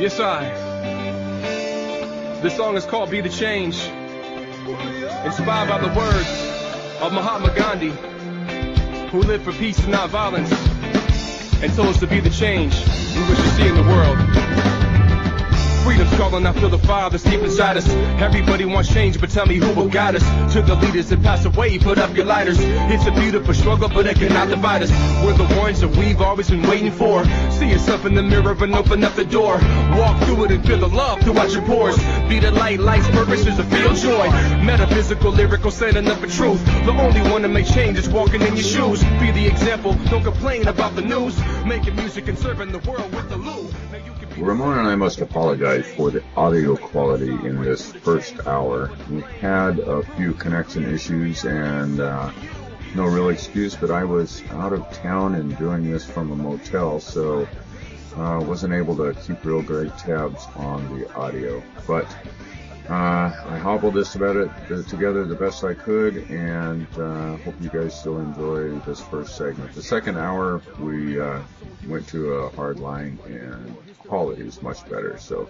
Yes, This song is called Be the Change, inspired by the words of Mahatma Gandhi, who lived for peace and not violence, and told us to be the change we wish to see in the world. Freedom's calling, I feel the fire that's deep inside us. Everybody wants change, but tell me who will guide us. To the leaders that pass away, put up your lighters. It's a beautiful struggle, but it cannot divide us. We're the ones that we've always been waiting for. See yourself in the mirror and open up the door. Walk through it and feel the love throughout your pores. Be the light, life's purpose is to feel joy. Metaphysical, lyrical, standing up for truth. The only one to make change is walking in your shoes. Be the example, don't complain about the news. Making music and serving the world with the loo. Ramon and I must apologize for the audio quality in this first hour. We had a few connection issues and no real excuse, but I was out of town and doing this from a motel, so wasn't able to keep real great tabs on the audio. But I hobbled this together the best I could, and hope you guys still enjoy this first segment. The second hour, we went to a hard line, and quality is much better, so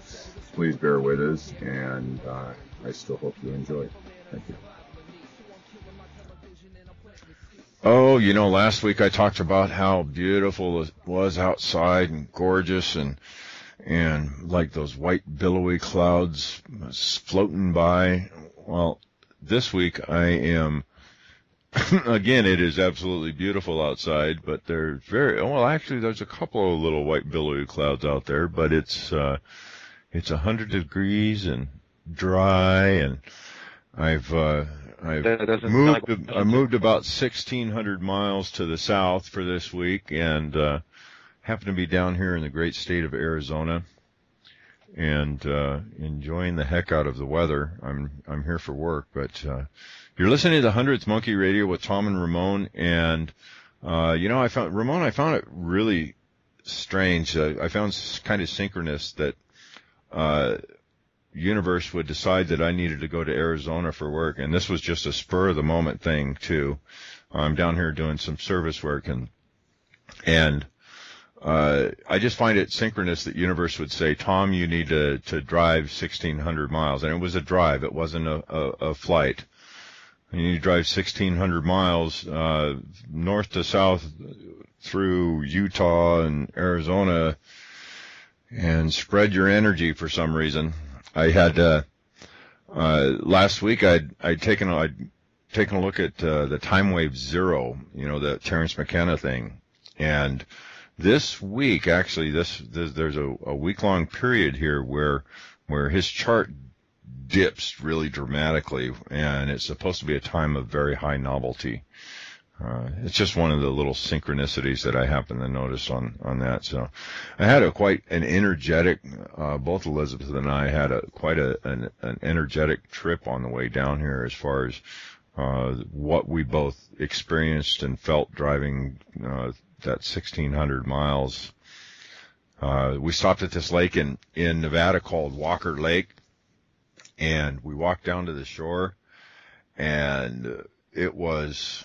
please bear with us, and I still hope you enjoy it. Thank you. Oh, last week I talked about how beautiful it was outside and gorgeous, and like those white billowy clouds floating by. Well, this week I am again, it is absolutely beautiful outside, but there's there's a couple of little white billowy clouds out there, but it's 100 degrees and dry, and I've moved about 1,600 miles to the south for this week, and happen to be down here in the great state of Arizona, and enjoying the heck out of the weather. I'm here for work, but you're listening to the Hundredth Monkey Radio with Tom and Ramon, and I found it really strange. I found kind of synchronous that universe would decide that I needed to go to Arizona for work, and this was just a spur of the moment thing too. I'm down here doing some service work, and I just find it synchronous that universe would say, Tom, you need to drive 1,600 miles, and it was a drive. It wasn't a flight. You need to drive 1,600 miles north to south through Utah and Arizona and spread your energy for some reason. I had last week I'd taken a look at the Time Wave Zero, the Terence McKenna thing, and this week actually there's a week-long period here where his chart dips really dramatically, and it's supposed to be a time of very high novelty. It's just one of the little synchronicities that I happen to notice on that. So I had quite an energetic, both Elizabeth and I had quite an energetic trip on the way down here, as far as what we both experienced and felt driving that 1,600 miles. We stopped at this lake in Nevada called Walker Lake, and we walked down to the shore, and it was,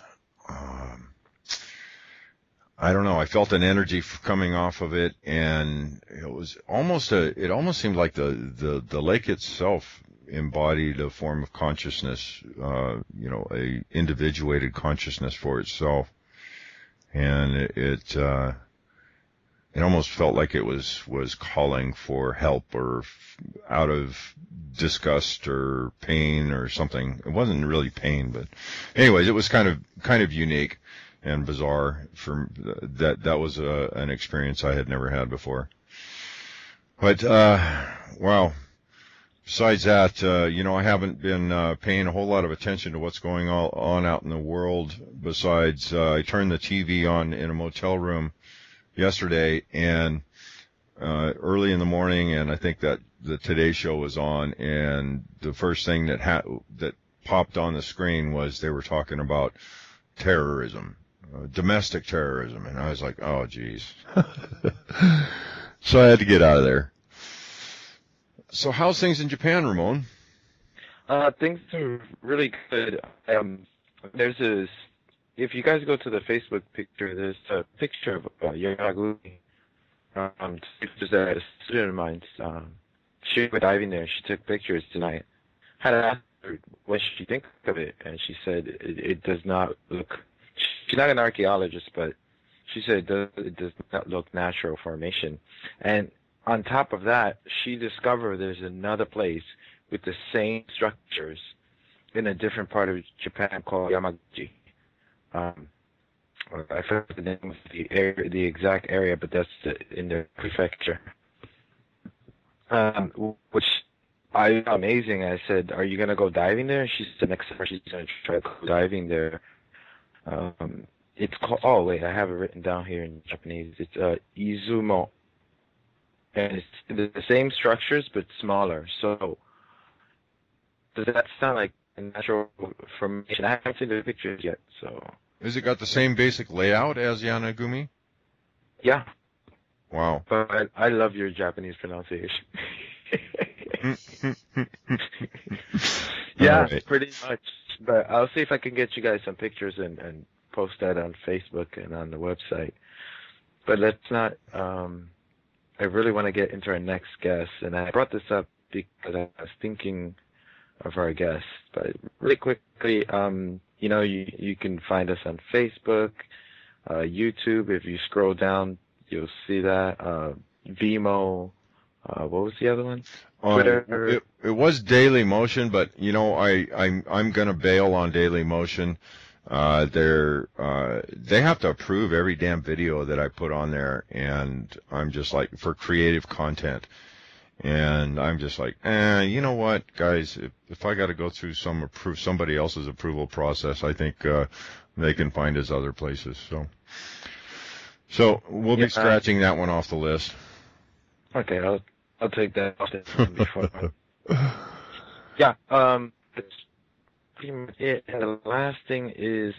I don't know, I felt an energy coming off of it, and it was it almost seemed like the lake itself embodied a form of consciousness, a individuated consciousness for itself. And it almost felt like it was calling for help, or out of disgust or pain or something. It wasn't really pain, but anyways, it was kind of unique and bizarre. For that was an experience I had never had before. But wow, besides that, I haven't been paying a whole lot of attention to what's going on out in the world. Besides, I turned the TV on in a motel room yesterday, and early in the morning, and I think that the Today Show was on, and the first thing that popped on the screen was they were talking about terrorism, domestic terrorism, and I was like, oh, geez. So I had to get out of there. So how's things in Japan, Ramon? Things are really good. If you guys go to the Facebook picture, there's a picture of Yamaguni. Just a student of mine. She went diving there. She took pictures tonight. Had asked her what she thinks of it, and she said it does not look. She's not an archaeologist, but she said it does not look natural formation. And on top of that, she discovered there's another place with the same structures in a different part of Japan called Yamaguchi. I forgot the name of the exact area, but that's in the prefecture. Which I found amazing. I said, "Are you gonna go diving there?" She said, "Next summer she's gonna try go diving there." It's called. Oh wait, I have it written down here in Japanese. It's Izumo, and it's the same structures but smaller. So does that sound like a natural formation? I haven't seen the pictures yet, so. Has it got the same basic layout as Yanagumi? Yeah. Wow. But I love your Japanese pronunciation. Yeah, right. Pretty much. But I'll see if I can get you guys some pictures and post that on Facebook and on the website. But let's not, I really want to get into our next guest. And I brought this up because I was thinking of our guest. But really quickly, you can find us on Facebook, YouTube. If you scroll down, you'll see that. Vimeo. What was the other one? Twitter. It was Daily Motion, but I'm gonna bail on Daily Motion. They have to approve every damn video that I put on there, and I'm just like, for creative content. And I'm just like, you know what, guys? If I got to go through somebody else's approval process, I think they can find us other places. So we'll be scratching that one off the list. Okay, I'll take that off before. Yeah, that's pretty much it. And the last thing is,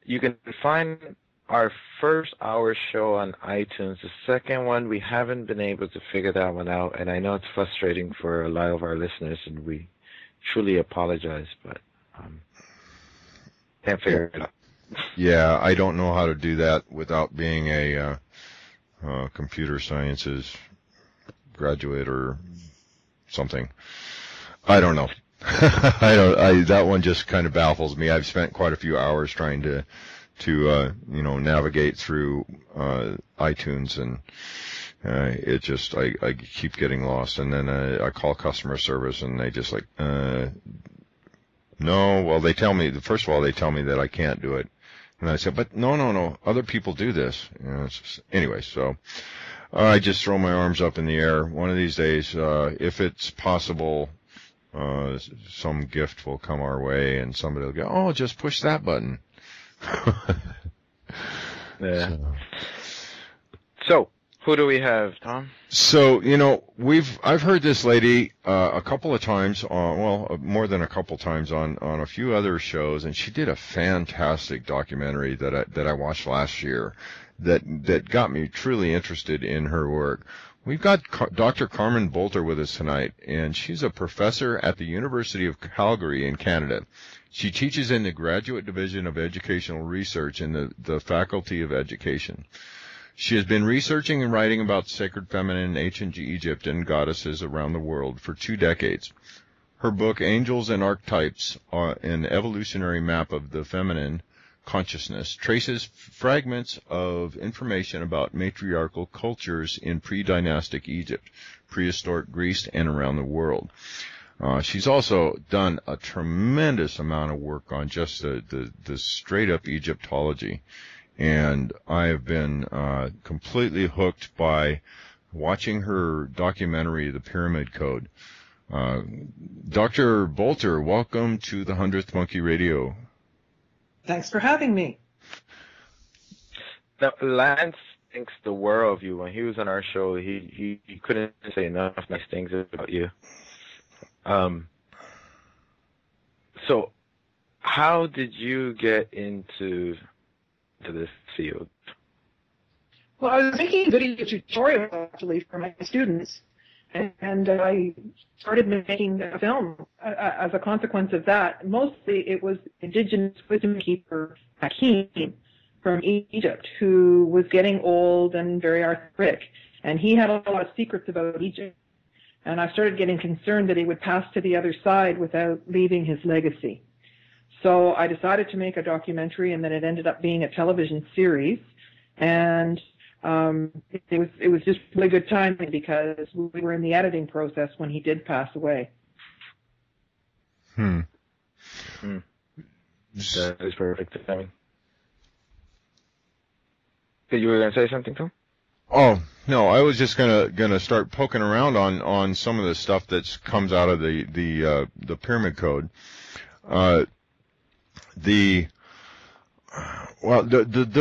you can find our first hour show on iTunes. The second one, we haven't been able to figure that one out, and I know it's frustrating for a lot of our listeners, and we truly apologize, but can't figure it out. Yeah, I don't know how to do that without being a computer sciences graduate or something. I don't know. That one just kind of baffles me. I've spent quite a few hours trying to navigate through iTunes, and it just, I keep getting lost. And then I call customer service, and they just like, no. Well, they tell me, first of all, they tell me that I can't do it. And I said, but no, other people do this. Anyway, so I just throw my arms up in the air. One of these days, if it's possible, some gift will come our way, and somebody will go, oh, just push that button. Yeah. So, who do we have, Tom? So, I've heard this lady a couple of times more than a couple times on a few other shows, and she did a fantastic documentary that I watched last year that got me truly interested in her work. We've got Dr. Carmen Boulter with us tonight, and she's a professor at the University of Calgary in Canada. She teaches in the Graduate Division of Educational Research in the Faculty of Education. She has been researching and writing about sacred feminine in ancient Egypt and goddesses around the world for 2 decades. Her book, Angels and Archetypes, an evolutionary map of the feminine consciousness, traces fragments of information about matriarchal cultures in pre-dynastic Egypt, prehistoric Greece, and around the world. She's also done a tremendous amount of work on just the straight-up Egyptology. And I have been completely hooked by watching her documentary, The Pyramid Code. Dr. Boulter, welcome to the 100th Monkey Radio. Thanks for having me. Now, Lance thinks the world of you. When he was on our show, he couldn't say enough nice things about you. So, how did you get into this field? Well, I was making a video tutorial actually for my students, and I started making a film as a consequence of that. Mostly it was indigenous wisdom keeper Hakeem from Egypt, who was getting old and very arthritic, and he had a lot of secrets about Egypt. And I started getting concerned that he would pass to the other side without leaving his legacy. So I decided to make a documentary, and then it ended up being a television series. And it was just really good timing because we were in the editing process when he did pass away. That is perfect timing. You were going to say something, Tom? Oh, no, I was just gonna start poking around on some of the stuff that comes out of the Pyramid Code. The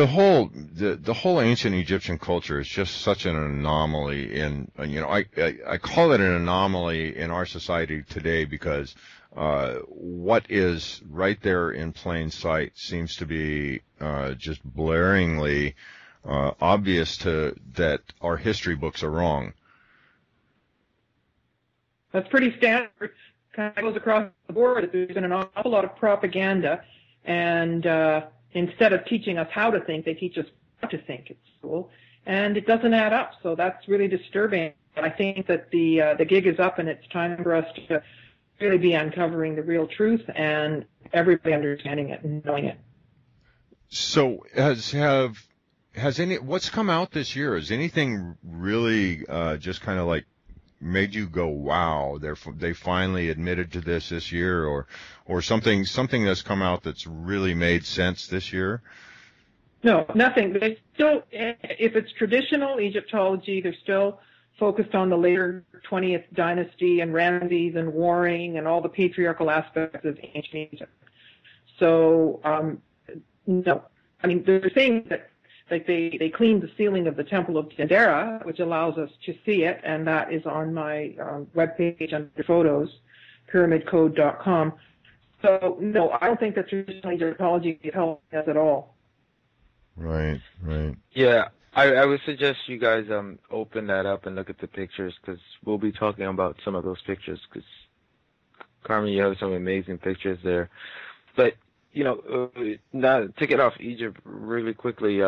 whole ancient Egyptian culture is just such an anomaly I call it an anomaly in our society today because what is right there in plain sight seems to be just blaringly obvious that our history books are wrong. That's pretty standard. Kind of goes across the board. There's been an awful lot of propaganda, and instead of teaching us how to think, they teach us what to think at school, and it doesn't add up. So that's really disturbing. I think that the gig is up, and it's time for us to really be uncovering the real truth and everybody understanding it and knowing it. So what's come out this year? Has anything really just kind of like made you go, wow, they finally admitted to this year, or something that's come out that's really made sense this year? No, nothing. They still, if it's traditional Egyptology, they're still focused on the later 20th dynasty and Ramses and warring and all the patriarchal aspects of ancient Egypt. So, no. I mean, they're saying that like they cleaned the ceiling of the Temple of Dendera, which allows us to see it, and that is on my webpage under photos, pyramidcode.com. So, no, I don't think that traditional Egyptology is helping us at all. Right. Yeah, I would suggest you guys open that up and look at the pictures, because we'll be talking about some of those pictures, because, Carmen, you have some amazing pictures there. But, now to get off Egypt really quickly,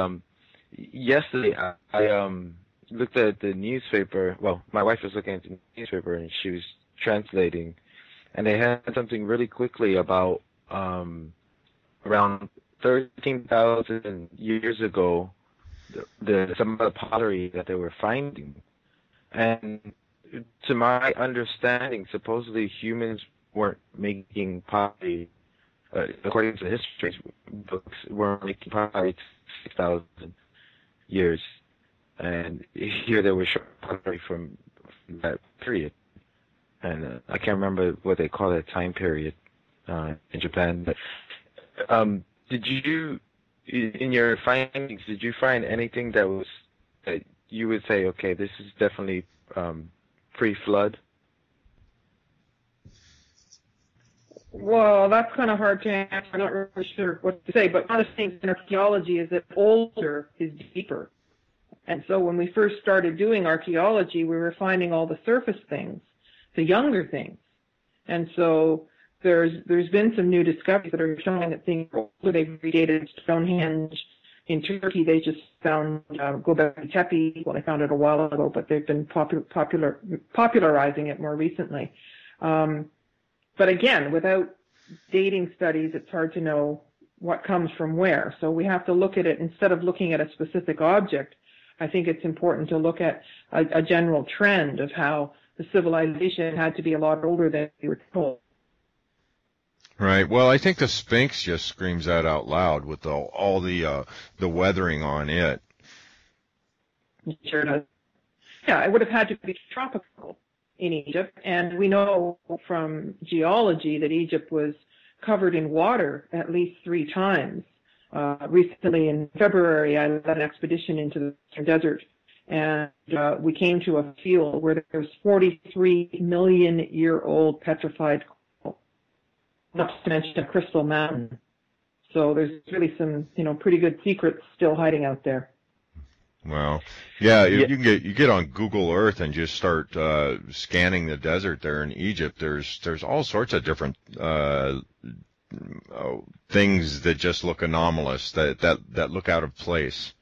yesterday I looked at the newspaper. Well, my wife was looking at the newspaper, and she was translating, and they had something really quickly about around 13,000 years ago, some of the pottery that they were finding. And to my understanding, supposedly humans weren't making pottery, according to the history books, weren't making pottery 6,000 years. And here they were showing pottery from that period. And I can't remember what they call that time period in Japan. But, did you, in your findings, did you find anything that you would say, okay, this is definitely pre-flood? Well, that's kind of hard to answer. I'm not really sure what to say, but one of the things in archaeology is that older is deeper. And so when we first started doing archaeology, we were finding all the surface things, the younger things. And so there's been some new discoveries that are showing that things are older. They've redated Stonehenge. In Turkey, they just found Göbekli Tepe. Well, they found it a while ago, but they've been popularizing it more recently. But again, without dating studies, it's hard to know what comes from where. So we have to look at it, instead of looking at a specific object, I think it's important to look at a general trend of how the civilization had to be a lot older than we were told. Right. Well, I think the Sphinx just screams that out loud with all the weathering on it. It sure does. Yeah, it would have had to be tropical in Egypt. And we know from geology that Egypt was covered in water at least 3 times. Recently in February, I led an expedition into the Western Desert, and we came to a field where there was 43 million year old petrified coral, not to mention a crystal mountain. So there's really some, pretty good secrets still hiding out there. Wow. Yeah, you get on Google Earth and just start scanning the desert there in Egypt. There's all sorts of different things that just look anomalous, that look out of place.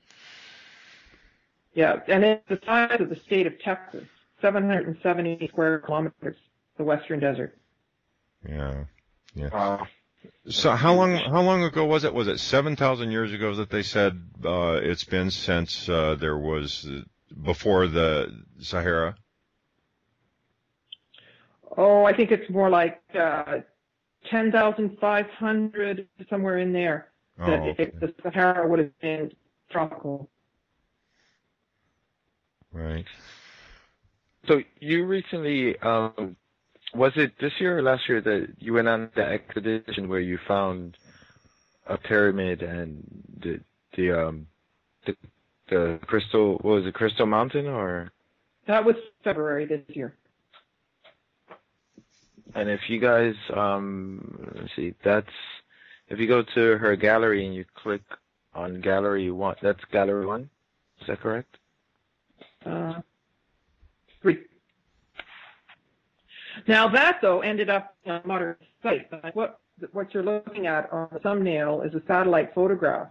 Yeah, and it's the size of the state of Texas, 770 square kilometers, the Western Desert. Yeah. So how long ago was it? Was it 7,000 years ago that they said it's been since there was before the Sahara? Oh, I think it's more like 10,500, somewhere in there. Okay. The Sahara would have been tropical. Right. So you recently, was it this year or last year that you went on the expedition where you found a pyramid and the crystal? What was it, Crystal Mountain or? That was February this year. And if you guys, let's see, if you go to her gallery and you click on gallery 1, that's gallery 1. Is that correct? 3. Now that, though, ended up on a modern site. What you're looking at on the thumbnail is a satellite photograph.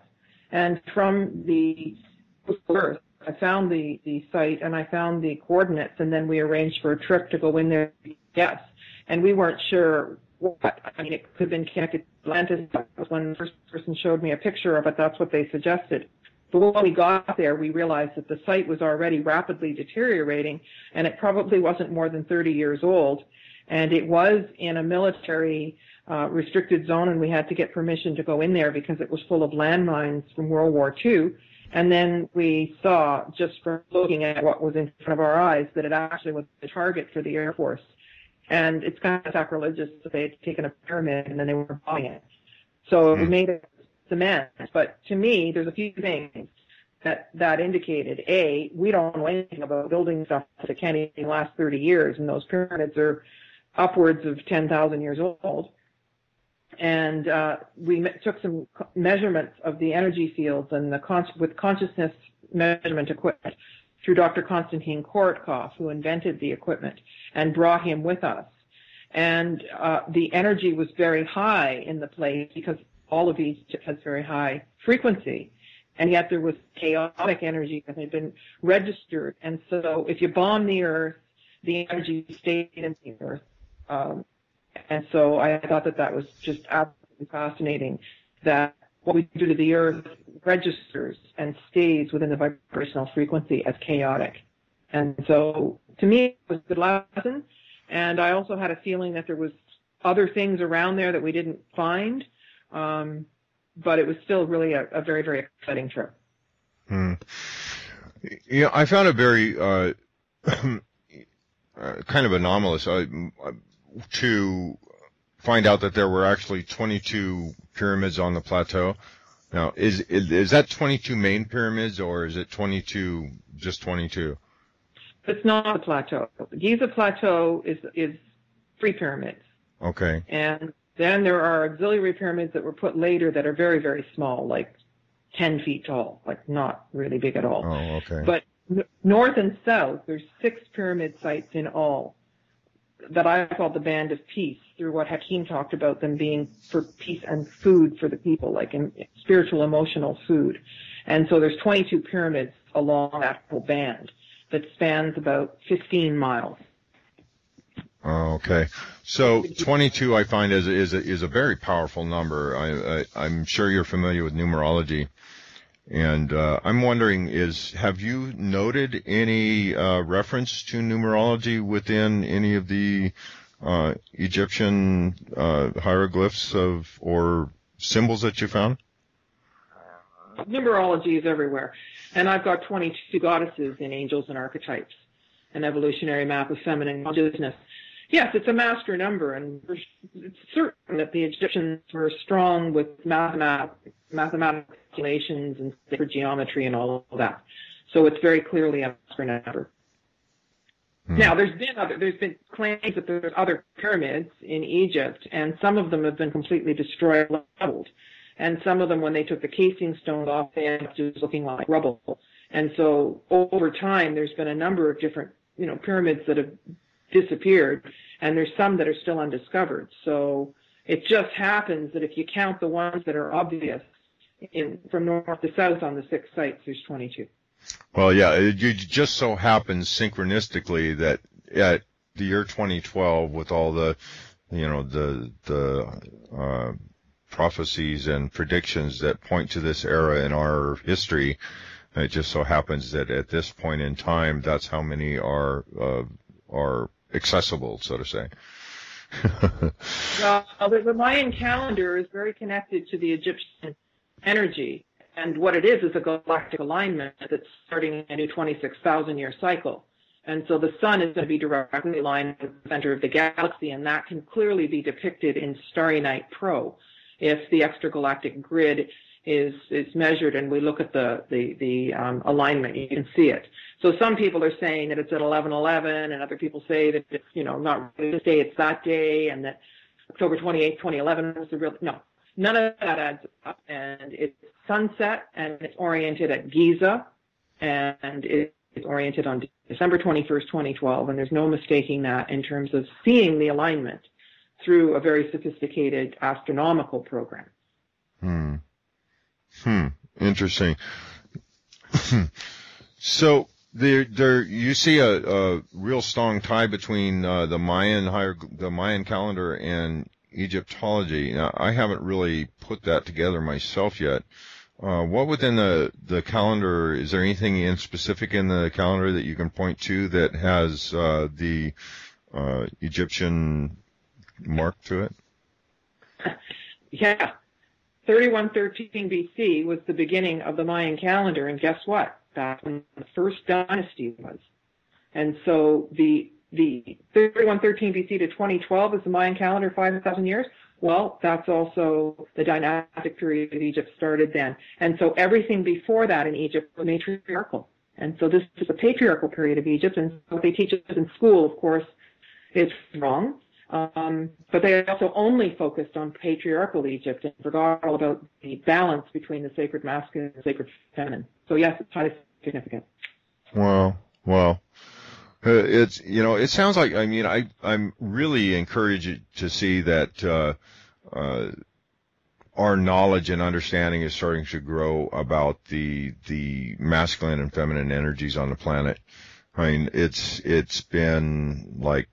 And from the Earth, I found the site and I found the coordinates, and then we arranged for a trip to go in there. Yes. And we weren't sure what. I mean, it could have been connected to Atlantis. That was when the first person showed me a picture of it. That's what they suggested. But when we got there, we realized that the site was already rapidly deteriorating, and it probably wasn't more than 30 years old. And it was in a military restricted zone, and we had to get permission to go in there because it was full of landmines from World War II. And then we saw, just from looking at what was in front of our eyes, that it actually was a target for the Air Force. And it's kind of sacrilegious that they had taken a pyramid and then they were bombing it. So we made it cement. But to me, there's a few things that indicated, A, we don't know anything about building stuff that can't even last 30 years, and those pyramids are upwards of 10,000 years old. And we took some measurements of the energy fields and with consciousness measurement equipment through Dr. Konstantin Korotkov, who invented the equipment, and brought him with us. And the energy was very high in the place because all of Egypt has very high frequency. And yet there was chaotic energy that had been registered. And so if you bomb the Earth, the energy stayed in the Earth. And so I thought that was just absolutely fascinating, that what we do to the Earth registers and stays within the vibrational frequency as chaotic. And so to me, it was a good lesson. And I also had a feeling that there was other things around there that we didn't find. But it was still really a very, very exciting trip. Yeah, I found it very kind of anomalous to find out that there were actually 22 pyramids on the plateau. Now, is that 22 main pyramids, or is it 22, just 22? It's not a plateau. The Giza Plateau is 3 pyramids. Okay. And then there are auxiliary pyramids that were put later that are very, very small, like 10 feet tall, like not really big at all. Oh, okay. But north and south, there's 6 pyramid sites in all that I call the Band of Peace, through what Hakeem talked about them being for peace and food for the people, like in spiritual, emotional food. And so there's 22 pyramids along that whole band that spans about 15 miles. Oh, okay. So 22, I find, is a very powerful number. I'm sure you're familiar with numerology, and I'm wondering, have you noted any reference to numerology within any of the Egyptian hieroglyphs or symbols that you found? Numerology is everywhere, and I've got 22 goddesses in Angels and Archetypes. an evolutionary map of feminine consciousness. Yes, it's a master number, and it's certain that the Egyptians were strong with mathematical calculations and sacred geometry and all of that. So it's very clearly a master number. Now, there's been claims that there's other pyramids in Egypt, and some of them have been completely destroyed, leveled. And some of them, when they took the casing stones off, they ended up just looking like rubble. And so over time, there's been a number of different, pyramids that have disappeared, and there's some that are still undiscovered. So it just happens that if you count the ones that are obvious from north to south on the 6 sites, there's 22. Well, yeah, it just so happens synchronistically that at the year 2012, with all the, prophecies and predictions that point to this era in our history, it just so happens that at this point in time, that's how many are accessible, so to say. Well, the Mayan calendar is very connected to the Egyptian energy. And what it is a galactic alignment that's starting a new 26,000-year cycle. And so the sun is going to be directly aligned with the center of the galaxy, and that can clearly be depicted in Starry Night Pro. If the extragalactic grid is measured and we look at the alignment, you can see it. So some people are saying that it's at 11:11, and other people say that it's, not really this day, it's that day, and that October 28, 2011 was the real, no. None of that adds up, and it's sunset, and it's oriented at Giza, and it's oriented on December 21st, 2012, and there's no mistaking that in terms of seeing the alignment through a very sophisticated astronomical program. Interesting. So there you see a real strong tie between the Mayan calendar and Egyptology. Now, I haven't really put that together myself yet. What within the calendar, is there anything in specific in the calendar that you can point to that has the Egyptian mark to it? Yeah. 3113 BC was the beginning of the Mayan calendar, and guess what? That's when the first dynasty was. And so the 3113 BC to 2012 is the Mayan calendar, 5,000 years. Well, that's also the dynastic period of Egypt started then. And so everything before that in Egypt was matriarchal. And so this is a patriarchal period of Egypt, and what they teach us in school, of course, is wrong. But they also only focused on patriarchal Egypt and forgot all about the balance between the sacred masculine and the sacred feminine. So yes, it's highly significant. Wow. It's, it sounds like, I'm really encouraged to see that, our knowledge and understanding is starting to grow about the masculine and feminine energies on the planet. It's been like,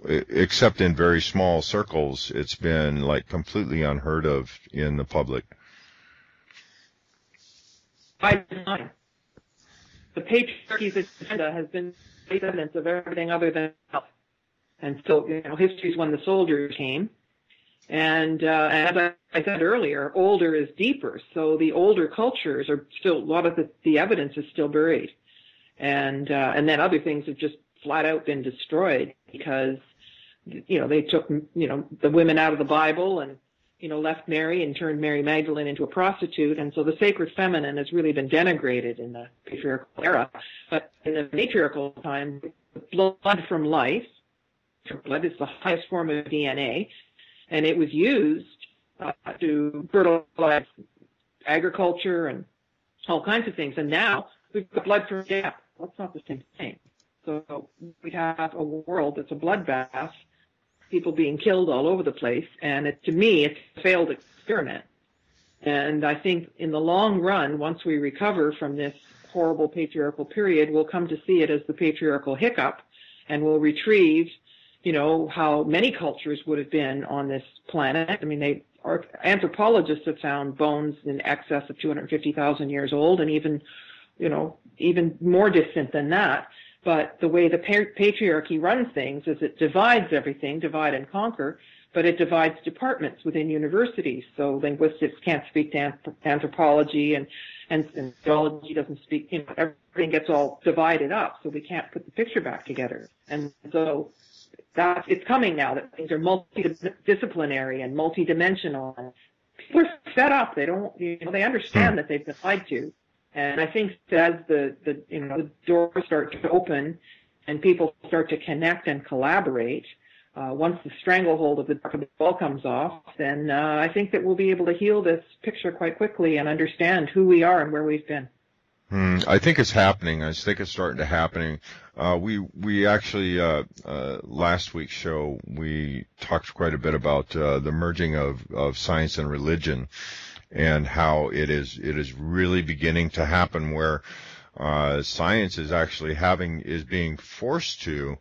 except in very small circles, it's been like completely unheard of in the public. By design. The patriarchy's agenda has been evidence of everything other than health. And so, history's when the soldiers came. And as I said earlier, older is deeper. So the older cultures are still, a lot of the evidence is still buried. And then other things have just flat out been destroyed because, they took, the women out of the Bible and, left Mary and turned Mary Magdalene into a prostitute. And so the sacred feminine has really been denigrated in the patriarchal era. But in the matriarchal time, blood from life, blood is the highest form of DNA, and it was used to fertilize agriculture and all kinds of things. And now we've got blood from death. That's not the same thing. So we have a world that's a bloodbath, people being killed all over the place, and to me, it's a failed experiment. And I think in the long run, once we recover from this horrible patriarchal period, we'll come to see it as the patriarchal hiccup, and we'll retrieve, how many cultures would have been on this planet. Anthropologists have found bones in excess of 250,000 years old, and even more distant than that. But the way the patriarchy runs things is it divides everything, divide and conquer, but it divides departments within universities. So linguistics can't speak to anthropology, and and geology doesn't speak, everything gets all divided up, so we can't put the picture back together. And so it's coming now that things are multidisciplinary and multidimensional. And people are fed up. They don't, they understand that they've been lied to. And I think that as the doors start to open and people start to connect and collaborate, once the stranglehold of the dark of the ball comes off, then I think that we'll be able to heal this picture quite quickly and understand who we are and where we've been. I think it's happening. I think it's starting to happen. We actually last week's show we talked quite a bit about the merging of science and religion, and how it is really beginning to happen, where science is actually being forced to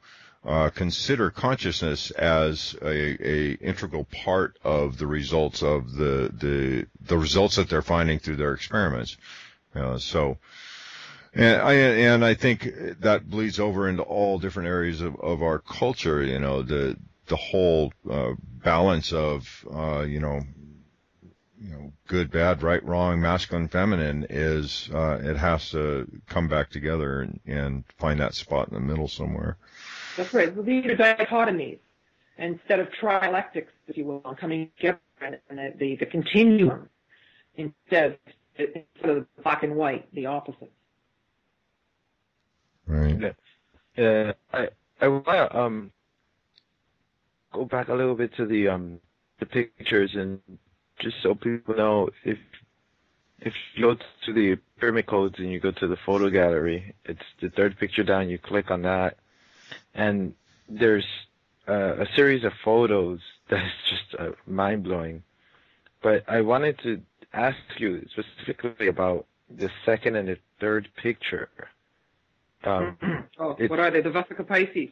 consider consciousness as a integral part of the results of the results that they're finding through their experiments. And I think that bleeds over into all different areas of our culture. The whole balance of good, bad, right, wrong, masculine, feminine is it has to come back together and find that spot in the middle somewhere. That's right. Well, these are dichotomies instead of trialectics, if you will, coming together, and the continuum instead of black and white, the opposite. Right. I want to go back a little bit to the pictures, and just so people know, if you go to the pyramid codes and you go to the photo gallery, it's the third picture down. You click on that, and there's a series of photos that is just mind-blowing. But I wanted to ask you specifically about the second and the third picture. What are they? The Vesica Pisces.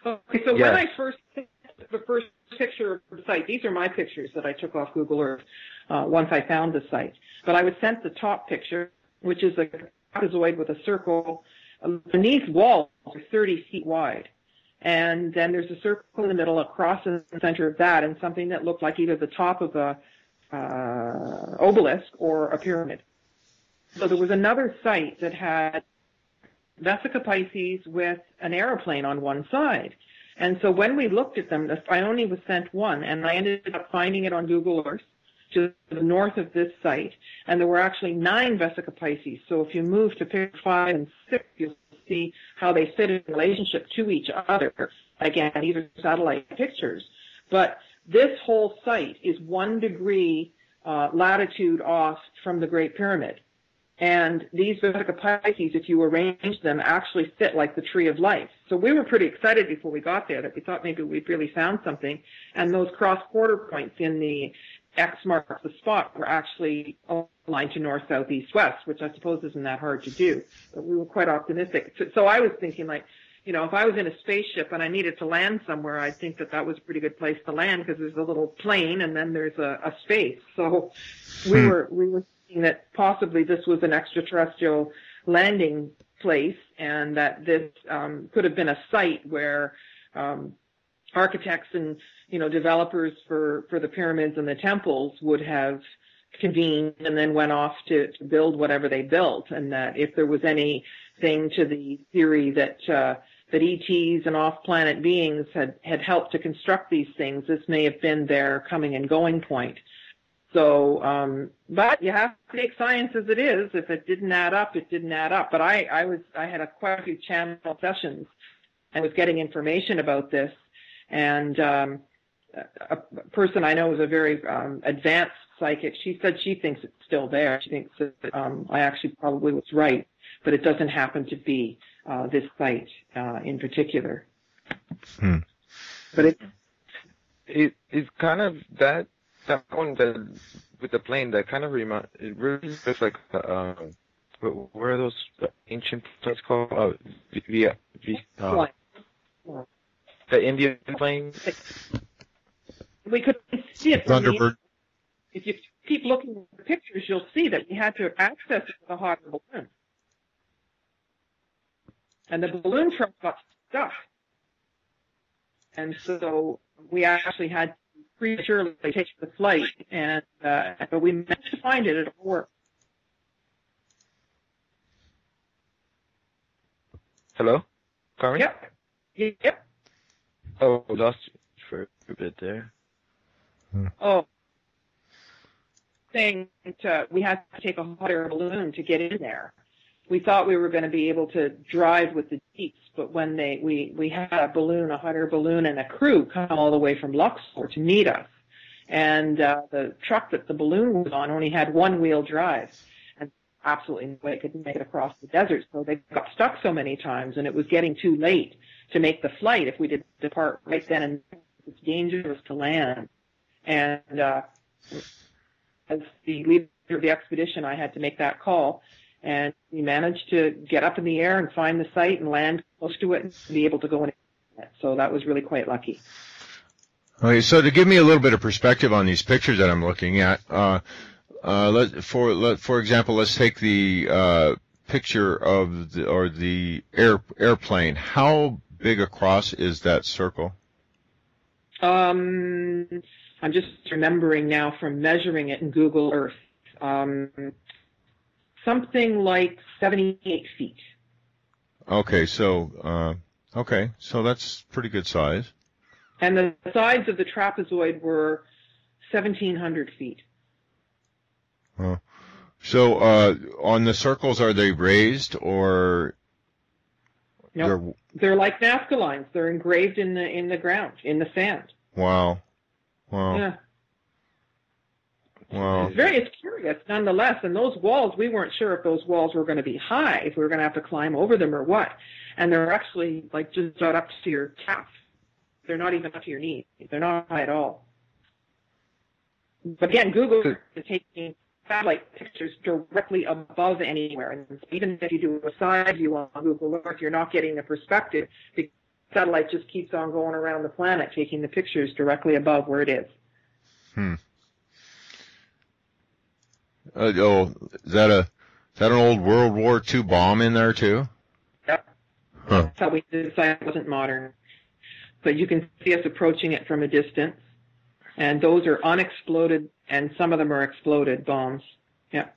Okay, so yes. When I first took the first picture of the site, these are my pictures that I took off Google Earth once I found the site. But I was sent the top picture, which is a trapezoid with a circle. Beneath walls are 30 feet wide. And then there's a circle in the middle, across in the center of that, and something that looked like either the top of a obelisk or a pyramid. So there was another site that had Vesica Pisces with an aeroplane on one side. And so when we looked at them, I only was sent one, and I ended up finding it on Google Earth to the north of this site, and there were actually 9 Vesica Pisces. So if you move to picture 5 and 6, you'll see how they fit in relationship to each other. Again, these are satellite pictures. But this whole site is 1 degree latitude off from the Great Pyramid. And these Vesica Pisces, if you arrange them, actually fit like the tree of life. So we were pretty excited before we got there that we thought maybe we'd really found something. And those cross-quarter points in the X marks the spot were actually aligned to north, south, east, west, which I suppose isn't that hard to do. But we were quite optimistic. So I was thinking, like, if I was in a spaceship and I needed to land somewhere, I'd think that was a pretty good place to land, because there's a little plane and then there's a space. So we were thinking that possibly this was an extraterrestrial landing place, and that this could have been a site where architects and developers for the pyramids and the temples would have convened and then went off to build whatever they built, and that if there was anything to the theory that ETs and off-planet beings had helped to construct these things, this may have been their coming and going point. So, but you have to take science as it is. If it didn't add up, it didn't add up. But I had quite a few channel sessions and was getting information about this. And a person I know is a very advanced psychic. She said she thinks it's still there. She thinks that I actually probably was right, but it doesn't happen to be this site in particular. But it's kind of that one with the plane that kind of it really looks like where are those ancient planes called? The Indian plane. We couldn't see it. Thunderbird. If you keep looking at the pictures, you'll see that we had to access it with a hot air balloon. And the balloon truck got stuck. And so we actually had to prematurely take the flight, but we managed to find it. It all worked. Hello? Carmen? Yep. Yep. Oh, we lost you for a bit there. Oh. Saying we had to take a hot air balloon to get in there. We thought we were going to be able to drive with the Jeeps, but when we had a balloon, a hot air balloon, and a crew come all the way from Luxor to meet us. And the truck that the balloon was on only had one-wheel drive. And absolutely no way it could make it across the desert. So they got stuck so many times, and it was getting too late to make the flight if we did depart right then and there. It's dangerous to land. And as the leader of the expedition, I had to make that call. And we managed to get up in the air and find the site and land close to it and be able to go in it. So that was really quite lucky. Okay, so to give me a little bit of perspective on these pictures that I'm looking at, for example, let's take the picture of the airplane. How big across is that circle? I'm just remembering now from measuring it in Google Earth. Something like 78 feet. Okay, so that's pretty good size. And the sides of the trapezoid were 1,700 feet. So on the circles, are they raised or? No, they're like Nazca lines. They're engraved in the ground, in the sand. Wow. Yeah. Wow. It's curious nonetheless. And those walls, we weren't sure if those walls were going to be high, if we were going to have to climb over them or what. And they're actually like just up to your calf. They're not even up to your knees. They're not high at all. But again, Google is taking satellite pictures directly above anywhere. And even if you do a side view on Google Earth, you're not getting the perspective. The satellite just keeps on going around the planet, taking the pictures directly above where it is. Is that an old World War II bomb in there too? Yep. Huh. That's how we decided it wasn't modern. But you can see us approaching it from a distance. And those are unexploded, and some of them are exploded bombs. Yeah.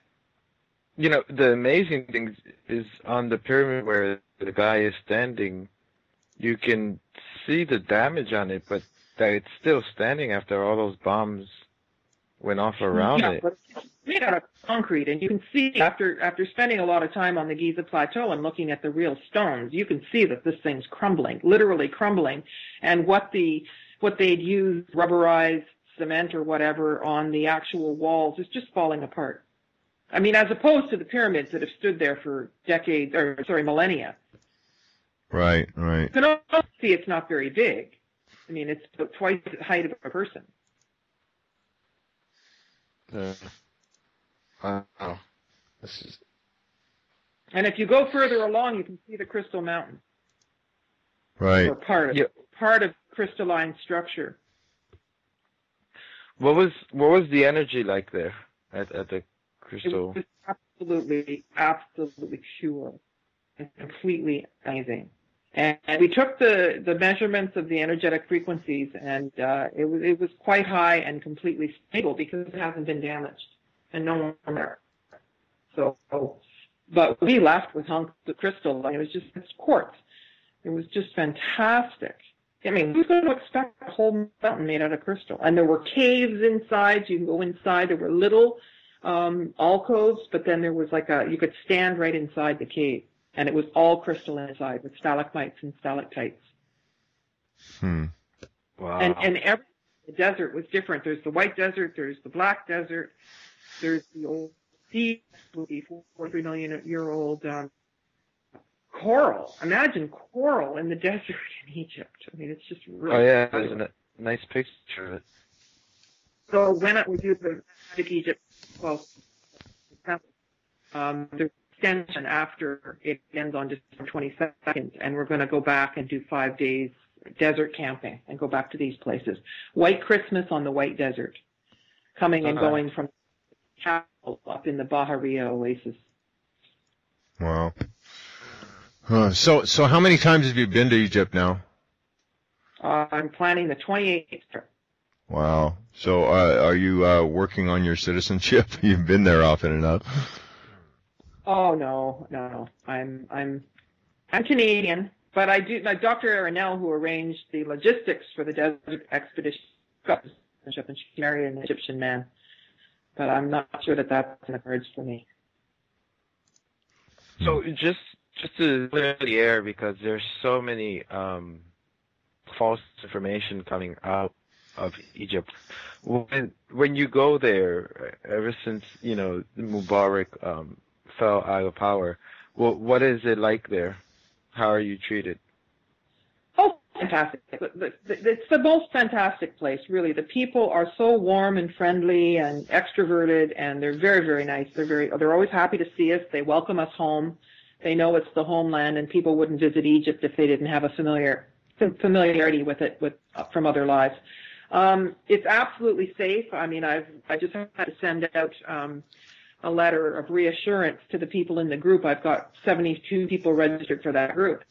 You know, the amazing thing is on the pyramid where the guy is standing, you can see the damage on it, but that it's still standing after all those bombs went off around it. But it's made out of concrete, and you can see after spending a lot of time on the Giza Plateau and looking at the real stones, you can see that this thing's crumbling, literally crumbling, and what they'd used, rubberized cement or whatever on the actual walls is just falling apart. I mean, as opposed to the pyramids that have stood there for millennia. Right. You can also see it's not very big. I mean, it's about twice the height of a person. Wow. This is... And if you go further along, you can see the Crystal Mountain. Right. Or part of crystalline structure. What was the energy like there at the crystal? It was absolutely pure and completely amazing. And we took the measurements of the energetic frequencies, and it was quite high and completely stable because it hasn't been damaged, and no one there. So, but we left with hunks of crystal, and it's quartz. It was just fantastic. I mean, who's going to expect a whole mountain made out of crystal? And there were caves inside. You can go inside. There were little alcoves, but then there was you could stand right inside the cave. And it was all crystal inside with stalagmites and stalactites. Wow. And every desert was different. There's the white desert. There's the black desert. There's the old sea, the 43 million year old coral. Imagine coral in the desert in Egypt. I mean, it's just really. Oh yeah, there's a nice picture of it. So when we do the Egypt, well, there's extension after it ends on December 22nd, and we're going to go back and do 5 days desert camping and go back to these places. White Christmas on the White Desert, coming and going from capital up in the Bahariya Oasis. Wow. So how many times have you been to Egypt now? I'm planning the 28th trip. Wow. So are you working on your citizenship? You've been there often enough. Oh no. I'm I'm Canadian, but I do. Dr. Aronell, who arranged the logistics for the desert expedition, got citizenship, and she married an Egyptian man. But I'm not sure that that's in the cards for me. So just to clear the air, because there's so many false information coming out of Egypt. When you go there, ever since Mubarak fell out of power, what is it like there? How are you treated? Oh, fantastic! It's the most fantastic place, really. The people are so warm and friendly and extroverted, and they're very, very nice. They're always happy to see us. They welcome us home. They know it's the homeland, and people wouldn't visit Egypt if they didn't have a familiarity with it from other lives. It's absolutely safe. I mean, I just had to send out a letter of reassurance to the people in the group. I've got 72 people registered for that group.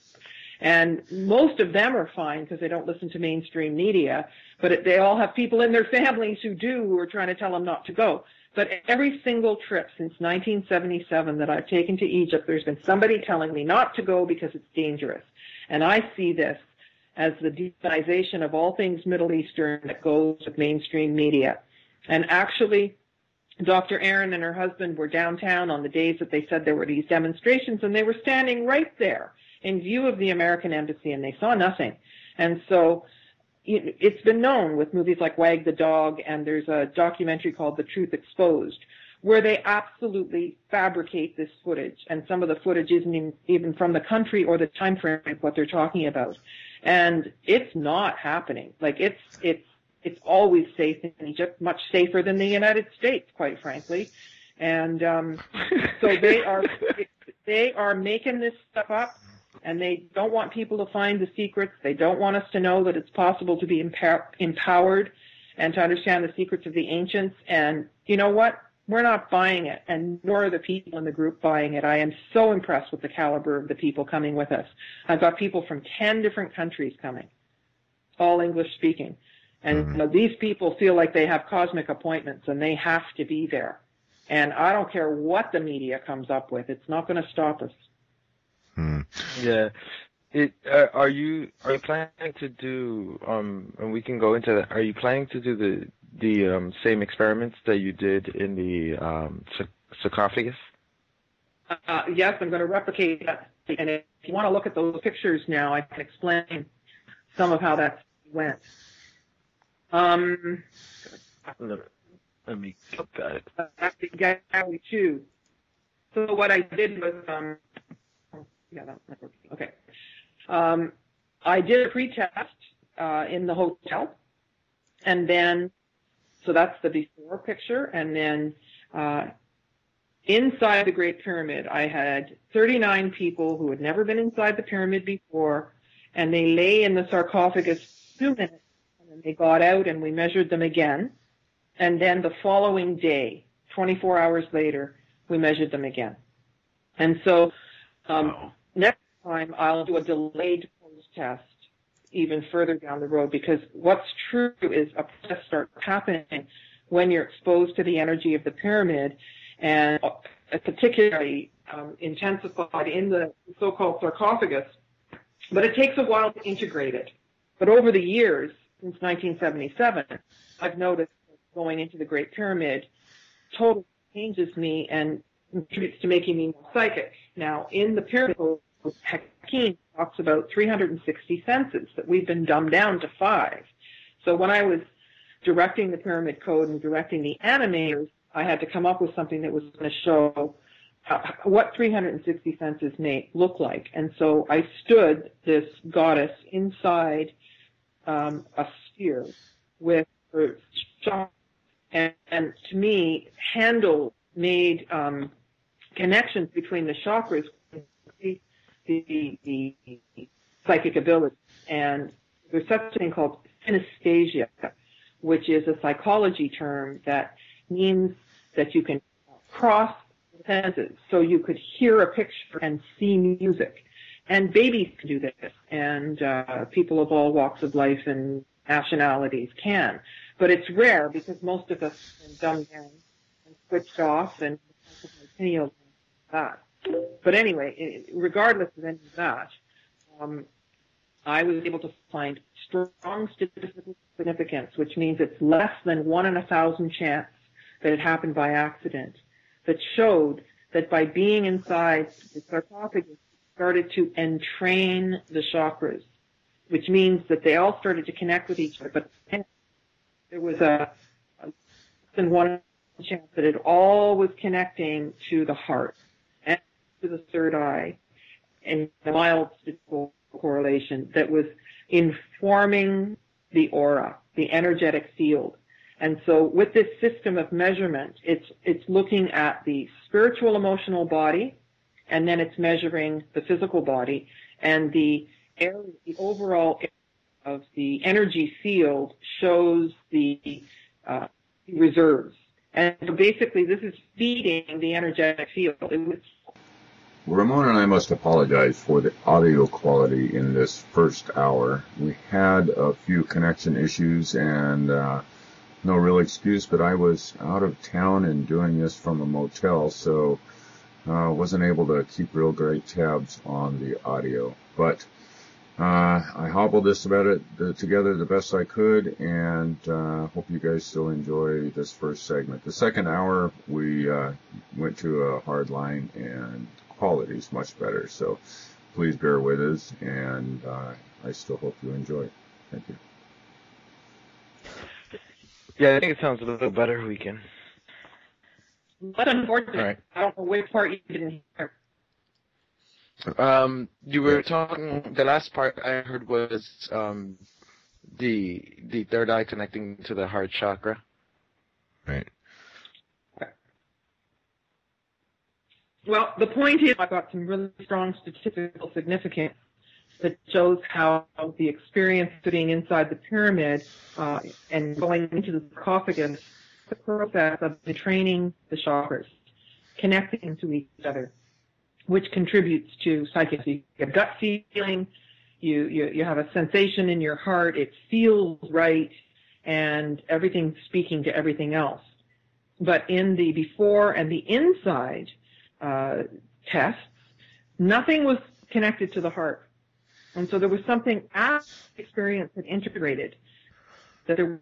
And most of them are fine because they don't listen to mainstream media, but they all have people in their families who are trying to tell them not to go. But every single trip since 1977 that I've taken to Egypt, there's been somebody telling me not to go because it's dangerous. And I see this as the demonization of all things Middle Eastern that goes with mainstream media. And actually, Dr. Aaron and her husband were downtown on the days that they said there were these demonstrations, and they were standing right there in view of the American embassy, and they saw nothing. And so it's been known with movies like Wag the Dog, and there's a documentary called The Truth Exposed, where they absolutely fabricate this footage, and some of the footage isn't even from the country or the time frame of what they're talking about. And it's not happening. Like, it's always safe in Egypt, much safer than the United States, quite frankly. And so they are making this stuff up, and they don't want people to find the secrets. They don't want us to know that it's possible to be empowered and to understand the secrets of the ancients. And you know what? We're not buying it, and nor are the people in the group buying it. I am so impressed with the caliber of the people coming with us. I've got people from 10 different countries coming, all English speaking. And these people feel like they have cosmic appointments, and they have to be there. And I don't care what the media comes up with. It's not going to stop us. Yeah. Are you planning to do, and we can go into that, are you planning to do the same experiments that you did in the sarcophagus? Yes, I'm going to replicate that. And if you want to look at those pictures now, I can explain some of how that went. Let me look at it. Gallery 2. So what I did was, yeah, that's not working. Okay. I did a pre-test in the hotel, and then, so that's the before picture, and then inside the Great Pyramid, I had 39 people who had never been inside the pyramid before, and they lay in the sarcophagus 2 minutes, and then they got out, and we measured them again, and then the following day, 24 hours later, we measured them again. And so next time I'll do a delayed post-test even further down the road, because what's true is a process starts happening when you're exposed to the energy of the pyramid, and particularly intensified in the so-called sarcophagus, but it takes a while to integrate it. But over the years, since 1977, I've noticed that going into the Great Pyramid totally changes me and contributes to making me more psychic. Now, in the pyramid, Hakeem talks about 360 senses that we've been dumbed down to 5. So when I was directing the pyramid code and directing the animators, I had to come up with something that was going to show what 360 senses may look like. And so I stood this goddess inside a sphere with her chakras, and to me, handle made connections between the chakras, the psychic ability. And there's such a thing called synesthesia, which is a psychology term that means that you can cross the senses. So you could hear a picture and see music. And babies can do this, and people of all walks of life and nationalities can. But it's rare because most of us have been dumbed down and switched off and pineal like that. But anyway, regardless of any of that, I was able to find strong statistical significance, which means it's less than 1 in 1,000 chance that it happened by accident, that showed that by being inside the sarcophagus, it started to entrain the chakras, which means that they all started to connect with each other. But there was a less than 1 in 1,000 chance that it all was connecting to the heart and to the third eye, and a mild statistical correlation that was informing the aura, the energetic field. And so with this system of measurement, it's looking at the spiritual emotional body, and then it's measuring the physical body, and the overall area of the energy field shows the reserves. And so basically this is feeding the energetic field. Ramon and I must apologize for the audio quality in this first hour. We had a few connection issues and no real excuse, but I was out of town and doing this from a motel, so wasn't able to keep real great tabs on the audio. But I hobbled this together the best I could, and hope you guys still enjoy this first segment. The second hour, we went to a hard line, and quality is much better, so please bear with us, and I still hope you enjoy it. Thank you. Yeah, I think it sounds a little better. We can. But unfortunately, right. I don't know which part you didn't hear. You were talking. The last part I heard was the third eye connecting to the heart chakra. Right. Well, the point is, I've got some really strong statistical significance that shows how the experience of being inside the pyramid and going into the sarcophagus, the process of training the chakras, connecting to each other, which contributes to psychic. So you have gut feeling, you have a sensation in your heart, it feels right, and everything's speaking to everything else. But in the before and the inside tests, nothing was connected to the heart. And so there was something after the experience had integrated, that there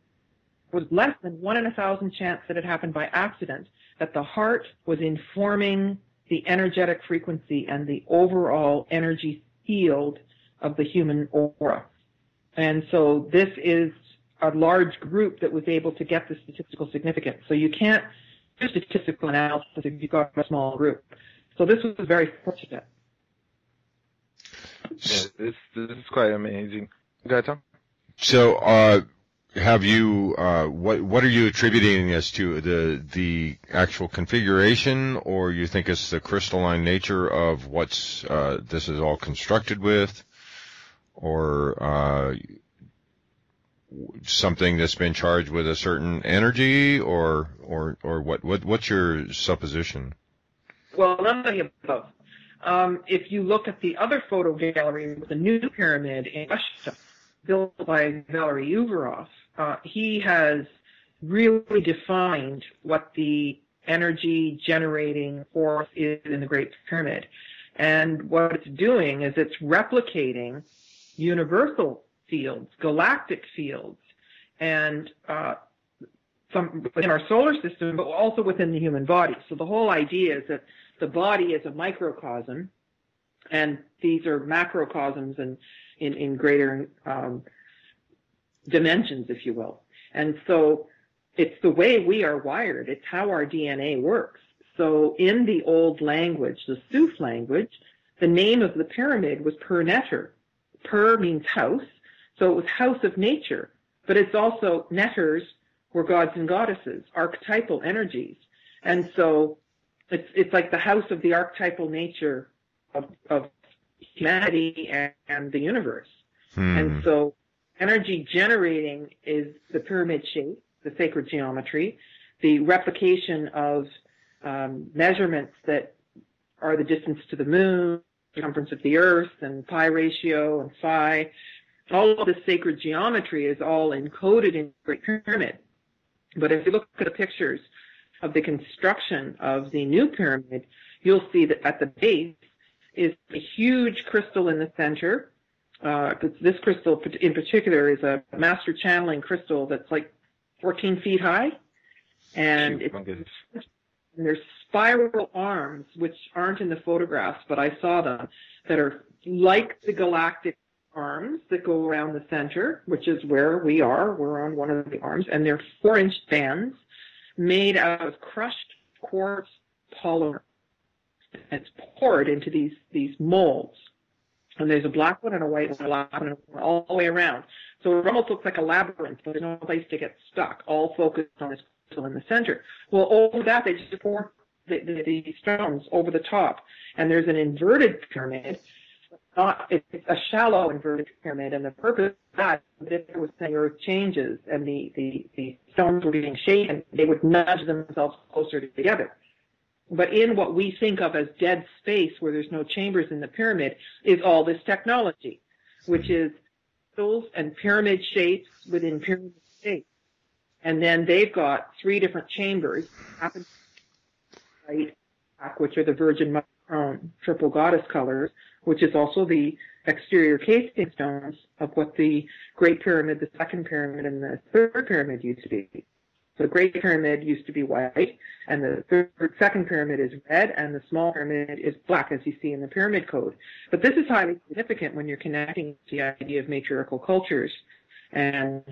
was less than 1 in 1,000 chance that it happened by accident, that the heart was informing the energetic frequency and the overall energy field of the human aura. And so this is a large group that was able to get the statistical significance. So you can't do statistical analysis if you've got a small group. So this was very fortunate. Yeah, this is quite amazing. Go ahead, Tom. So, have you what are you attributing this to? The actual configuration, or you think it's the crystalline nature of what's this is all constructed with, or something that's been charged with a certain energy, or what's your supposition? Well, none of the above. If you look at the other photo gallery with the new pyramid in Russia, built by Valery Uvarov, he has really defined what the energy generating force is in the Great Pyramid. And what it's doing is it's replicating universal fields, galactic fields, and some within our solar system, but also within the human body. So the whole idea is that the body is a microcosm, and these are macrocosms in greater dimensions, if you will. And so it's the way we are wired. It's how our DNA works. So in the old language, the Suf language, the name of the pyramid was Per-Neter. Per means house, so it was house of nature. But it's also Neters were gods and goddesses, archetypal energies. And so it's like the house of the archetypal nature of humanity and the universe. And so energy generating is the pyramid shape, the sacred geometry, the replication of measurements that are the distance to the moon, circumference of the earth, and pi ratio and phi. All of this sacred geometry is all encoded in the Great Pyramid. But if you look at the pictures of the construction of the new pyramid, you'll see that at the base is a huge crystal in the center. This crystal in particular is a master channeling crystal that's like 14 feet high. And there's spiral arms, which aren't in the photographs, but I saw them, that are like the galactic arms that go around the center, which is where we are. We're on one of the arms, and they're 4-inch bands made out of crushed quartz polymer. And it's poured into these molds. And there's a black one and a white one, a black one, all the way around. So it almost looks like a labyrinth, but there's no place to get stuck, all focused on this crystal in the center. Well, over that, they just pour the stones over the top. And there's an inverted pyramid. It's a shallow inverted pyramid, and the purpose of that is if there was the earth changes and the stones were being shaken, they would nudge themselves closer together. But in what we think of as dead space, where there's no chambers in the pyramid, is all this technology, which is crystals and pyramid shapes within pyramid shapes. And then they've got 3 different chambers, which are the Virgin Mother Crone triple goddess colors, which is also the exterior casing stones of what the Great Pyramid, the Second Pyramid, and the Third Pyramid used to be. So the Great Pyramid used to be white, and the Second Pyramid is red, and the Small Pyramid is black, as you see in the Pyramid Code. But this is highly significant when you're connecting to the idea of matriarchal cultures. And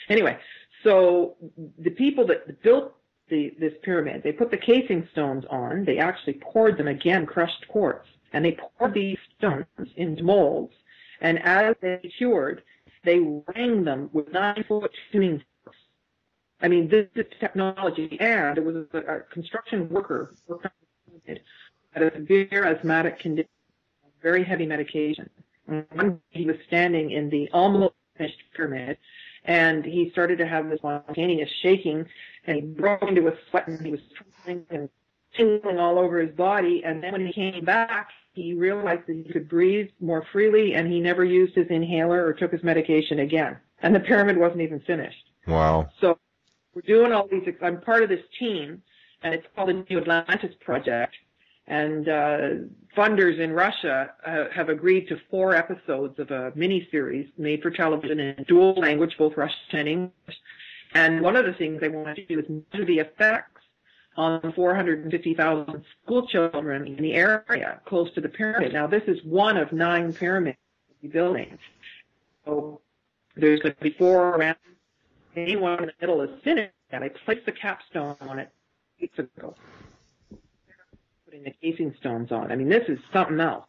anyway, so the people that built this pyramid, they put the casing stones on. They actually poured them, again, crushed quartz, and they poured these stones into molds. And as they cured, they rang them with 9-foot tuning forks. I mean, this is technology. And there was a construction worker at a severe asthmatic condition, very heavy medication. And one day he was standing in the almost finished pyramid, and he started to have this spontaneous shaking, and he broke into a sweat, and he was trembling and tingling all over his body. And then when he came back, he realized that he could breathe more freely, and he never used his inhaler or took his medication again. And the pyramid wasn't even finished. Wow. So we're doing all these. I'm part of this team, and it's called the New Atlantis Project. And funders in Russia have agreed to 4 episodes of a mini-series made for television in dual language, both Russian and English. And one of the things they want to do is measure the effects on 450,000 school children in the area close to the pyramid. Now, this is one of 9 pyramids building. So there's going to be 4 around. Anyone in the middle is finished, and I placed the capstone on it weeks ago. Putting the casing stones on. I mean, this is something else.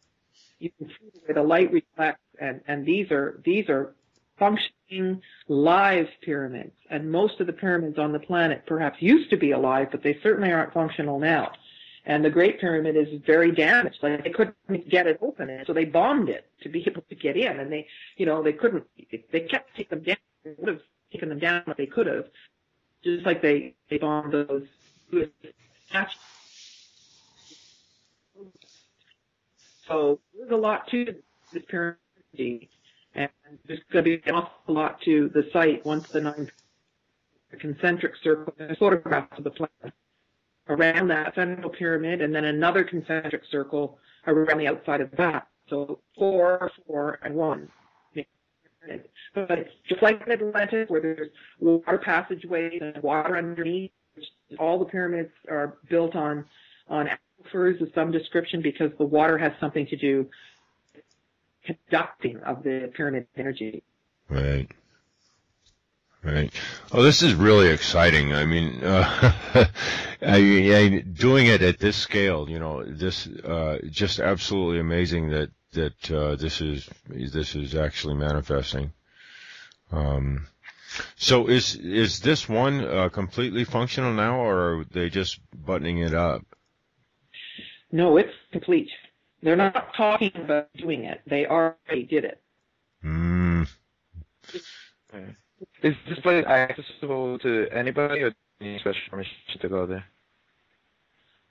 You can see where the light reflects, and these are functioning live pyramids. And most of the pyramids on the planet perhaps used to be alive, but they certainly aren't functional now. And the Great Pyramid is very damaged. Like, they couldn't get it open, and so they bombed it to be able to get in. And they couldn't. They kept taking them down. They would have taken them down if they could have, just like they bombed those statues. So there's a lot to this pyramid, and there's going to be an awful lot to the site once the 9 concentric circle, there's photographs of the plan around that central pyramid, and then another concentric circle around the outside of that. So 4, 4, and 1. But it's just like in Atlantis, where there's water passageways and water underneath. All the pyramids are built on aquifers of some description, because the water has something to do with conducting of the pyramid energy. Right. Oh, this is really exciting. I mean, doing it at this scale, this just absolutely amazing that this is actually manifesting. So is this one completely functional now, or are they just buttoning it up? No, it's complete. They're not talking about doing it. They already did it. Is this place accessible to anybody, or do you need special permission to go there?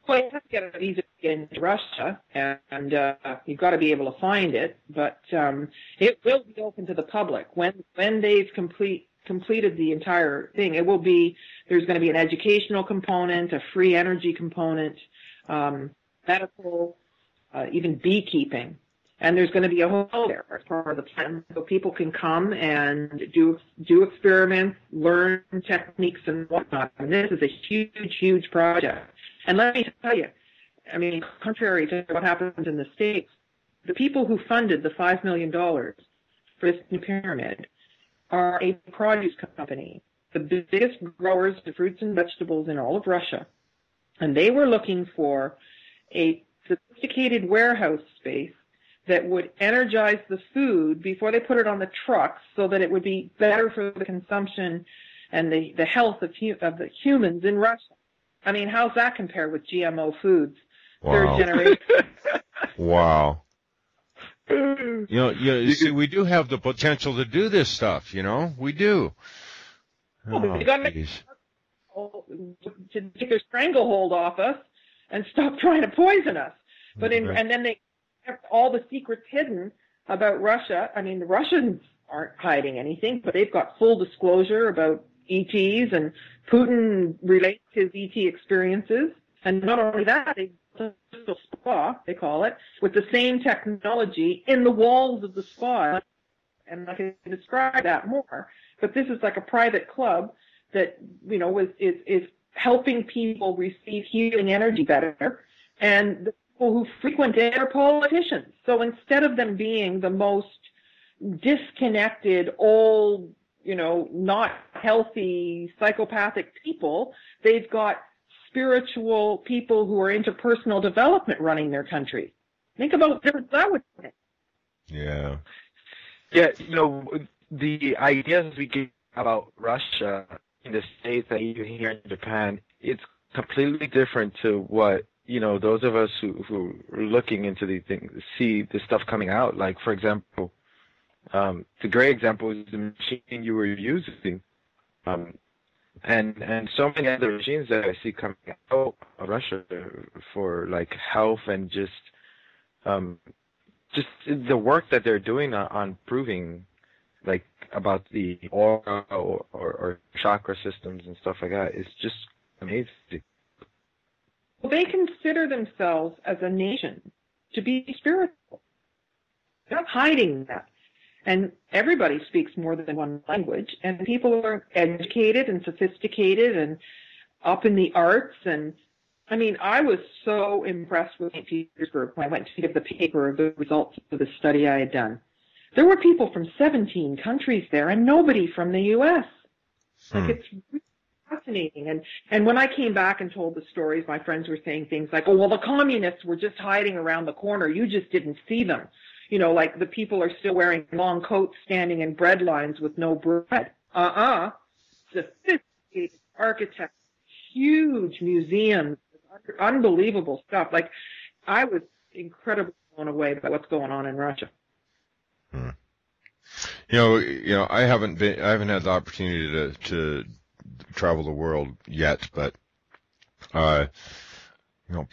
Well, you have to get a visa to get into Russia, and you've got to be able to find it. But it will be open to the public when they've completed the entire thing. There's going to be an educational component, a free energy component, medical, even beekeeping. And there's going to be a hall there as part of the plan, so people can come and do experiments, learn techniques and whatnot. And this is a huge, huge project. And let me tell you, I mean, contrary to what happens in the States, the people who funded the $5 million for this new pyramid are a produce company, the biggest growers of fruits and vegetables in all of Russia. And they were looking for a sophisticated warehouse space that would energize the food before they put it on the trucks so that it would be better for the consumption and the health of the humans in Russia. I mean, how's that compare with GMO foods? Wow. Third generation. Wow. You see, we do have the potential to do this stuff, we do. Well, they got to take their stranglehold off us and stop trying to poison us. But and then they have all the secrets hidden about Russia. I mean, the Russians aren't hiding anything, but they've got full disclosure about ETs, and Putin relates his ET experiences. And not only that, they built a crystal spa, they call it, with the same technology in the walls of the spa. And I can describe that more. But this is like a private club that, is helping people receive healing energy better. And the people who frequent it are politicians. So instead of them being the most disconnected, old, not healthy, psychopathic people, they've got spiritual people who are into personal development running their country. Think about what difference that would make. Yeah. Yeah, the ideas we get about Russia in the States that you hear in Japan, it's completely different to what, those of us who are looking into these things see the stuff coming out. Like, for example, the great example is the machine you were using. And so many other machines that I see coming out of Russia for like health and just the work that they're doing on proving like about the aura or chakra systems and stuff like that is just amazing. Well, they consider themselves as a nation to be spiritual. They're not hiding that. And everybody speaks more than one language, and people are educated and sophisticated and up in the arts. And I mean, I was so impressed with St. Petersburg when I went to give the paper of the results of the study I had done. There were people from 17 countries there and nobody from the U.S. Like, it's really fascinating. And when I came back and told the stories, my friends were saying things like, oh, well, the communists were just hiding around the corner. You just didn't see them. Like the people are still wearing long coats standing in bread lines with no bread. Sophisticated architects, huge museums, unbelievable stuff. Like, I was incredibly blown away by what's going on in Russia. I haven't had the opportunity to travel the world yet, but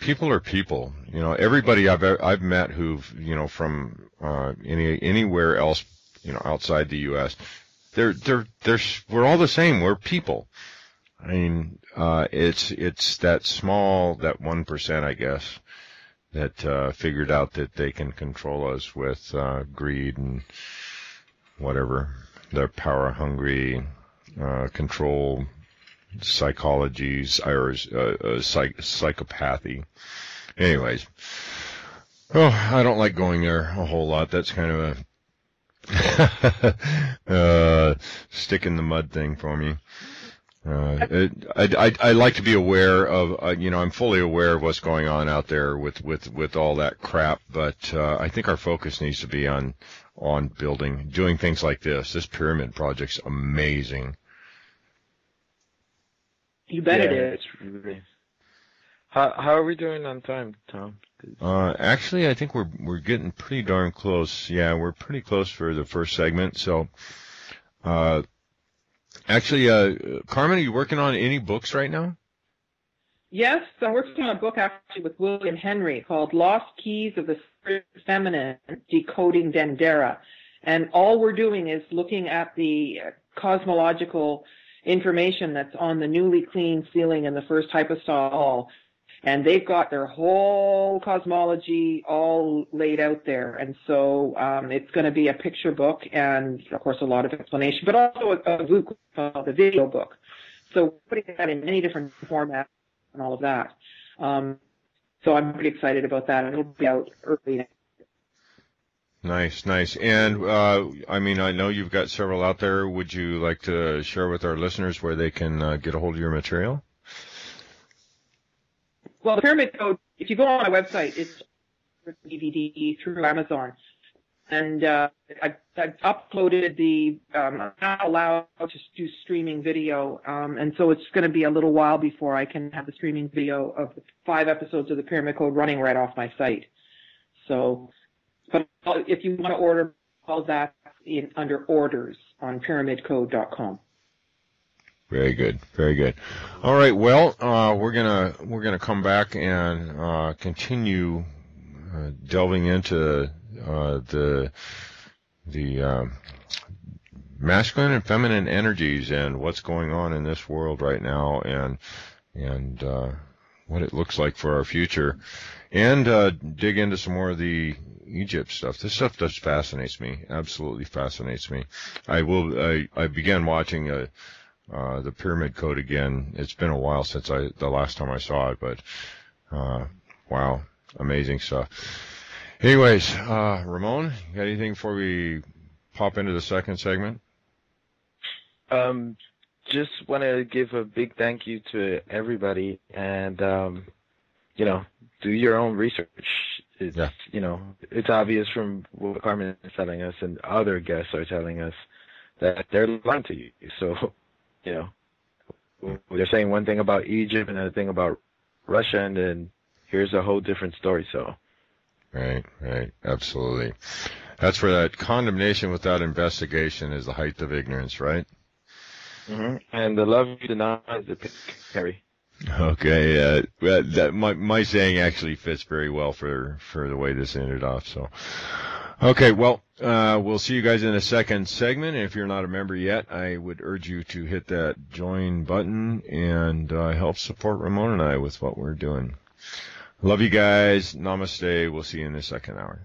people are people. Everybody I've met who've from anywhere else, outside the U.S. We're all the same. We're people. I mean, it's that 1%, I guess, that figured out that they can control us with greed and whatever. They're power hungry, control, psychologies, or psychopathy. Anyways, I don't like going there a whole lot. That's kind of a stick in the mud thing for me. I like to be aware of, I'm fully aware of what's going on out there with all that crap, but I think our focus needs to be on doing things like this. This pyramid project's amazing. You bet it is. Really. How are we doing on time, Tom? Actually, I think we're getting pretty darn close. Yeah, we're pretty close for the first segment. So, actually, Carmen, are you working on any books right now? Yes, I'm working on a book actually with William Henry called Lost Keys of the Spirit Feminine, Decoding Dendera. And all we're doing is looking at the cosmological information that's on the newly cleaned ceiling in the first hypostyle hall And they've got their whole cosmology all laid out there. And so it's going to be a picture book and, of course, a lot of explanation, but also a book, the video book. So putting that in many different formats and all of that. So I'm pretty excited about that. It'll be out early next year. Nice. And, I mean, I know you've got several out there. Would you like to share with our listeners where they can get a hold of your material? Well, the Pyramid Code, if you go on my website, it's DVD through Amazon. And I've uploaded the, I'm not allowed to do streaming video, and so it's going to be a little while before I can have the streaming video of the 5 episodes of the Pyramid Code running right off my site. So, but if you want to order all that under orders on pyramidcode.com. Very good. All right. Well, we're gonna come back and continue delving into the masculine and feminine energies and what's going on in this world right now, and what it looks like for our future, and dig into some more of the Egypt stuff. This stuff just fascinates me. Absolutely fascinates me. I began watching the Pyramid Code again. It's been a while since the last time I saw it, but wow, amazing stuff. Anyways, Ramon, you got anything before we pop into the second segment? Just want to give a big thank you to everybody, and do your own research. It's obvious from what Carmen is telling us and other guests are telling us that they're lying to you. So, they're saying one thing about Egypt and another thing about Russia, and then here's a whole different story. So, right, absolutely. That's where that condemnation without investigation is the height of ignorance, right? Mm-hmm. And the love you deny is the carry. Okay, my saying actually fits very well for the way this ended off. So, okay, well, we'll see you guys in the second segment. If you're not a member yet, I would urge you to hit that join button and help support Ramon and I with what we're doing. Love you guys. Namaste. We'll see you in the second hour.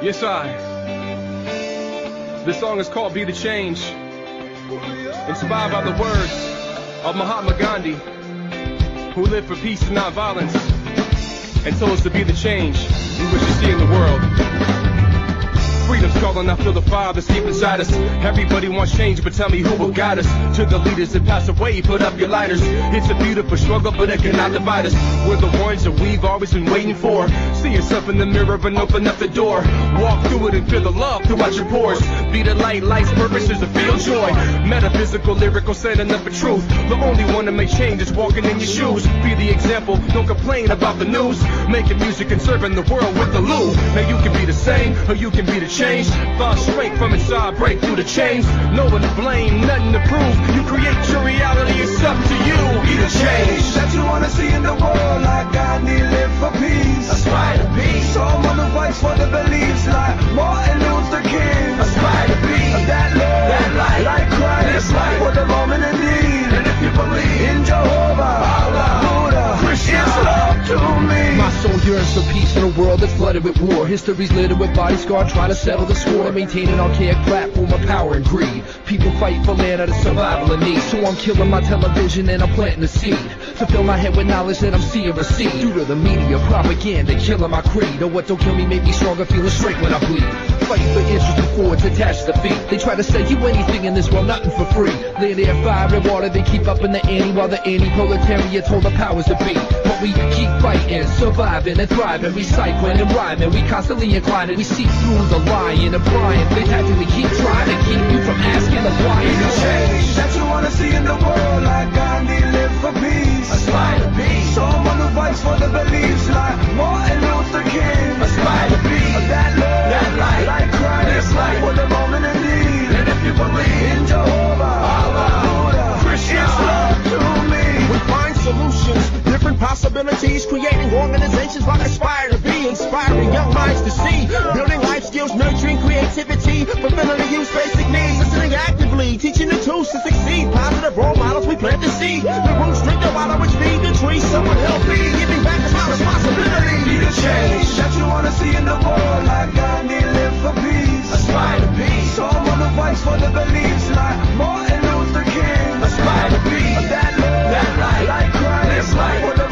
Yes, This song is called Be the Change, inspired by the words of Mahatma Gandhi, who lived for peace and not violence, and told us to be the change we wish to see in the world. Freedom's calling, I feel the fire that's deep inside us. Everybody wants change, but tell me who will guide us. To the leaders that pass away, put up your lighters. It's a beautiful struggle, but it cannot divide us. We're the ones that we've always been waiting for. See yourself in the mirror and open up the door. Walk through it and feel the love throughout your pores. Be the light, life's purpose is to feel joy. Metaphysical, lyrical, setting up a truth. The only one to make change is walking in your shoes. Be the example, don't complain about the news. Making music and serving the world with the loo. Now you can be the same, or you can be the change. Thought straight from inside, break through the chains. No one to blame, nothing to prove. You create your reality, it's up to you. Be the change that you wanna see in the world. Like Gandhi live for peace, aspire to peace. Someone who fights for the beliefs like Martin Luther King, aspire to be that love, that light, like Christ, life for the moment in need. And if you believe in Jehovah, Allah, Buddha, Krishna, it's love to me. My soul yearns for peace in a world that's flooded with war. History's littered with body scar trying to settle the score and maintain an archaic platform of power and greed. People fight for land out of survival and need. So I'm killing my television and I'm planting a seed to fill my head with knowledge that I'm seeing receive. Due to the media propaganda killing my creed. Or what don't kill me make me stronger, feeling straight when I bleed. Fight for interest before cords attached to feet. They try to sell you anything in this world, nothing for free. Land, air, fire, and water, they keep up in the ante, while the anti-proletariat hold the powers to be. But we keep fighting, surviving, and thriving, recycling and rhyming. We constantly inclining, we see through the lying and prying. They tactically keep trying to keep you from asking the why. Be the change that you wanna see in the world, like Gandhi live for peace. Aspire to be someone who fights for the beliefs, like Martin Luther King. Aspire to be that love, that light, like Christ, like for the moment in need. And if you believe in Jehovah, Allah, Buddha, Christian, it's love to me. We find solutions, different possibilities, creating organizations like Aspire to Be, inspiring young minds to see, building life skills, nurturing creativity, fulfilling the youth's basic needs, listening actively, teaching the tools to succeed, positive role models, we plant the seed, the roots drink the water which feed the trees, someone healthy, giving back is my responsibility. Be the change that you wanna see in the world, like Gandhi live for peace. Aspire to be someone who fights for the beliefs, like Martin Luther King. Aspire to be that love, that light, like Christ, like for the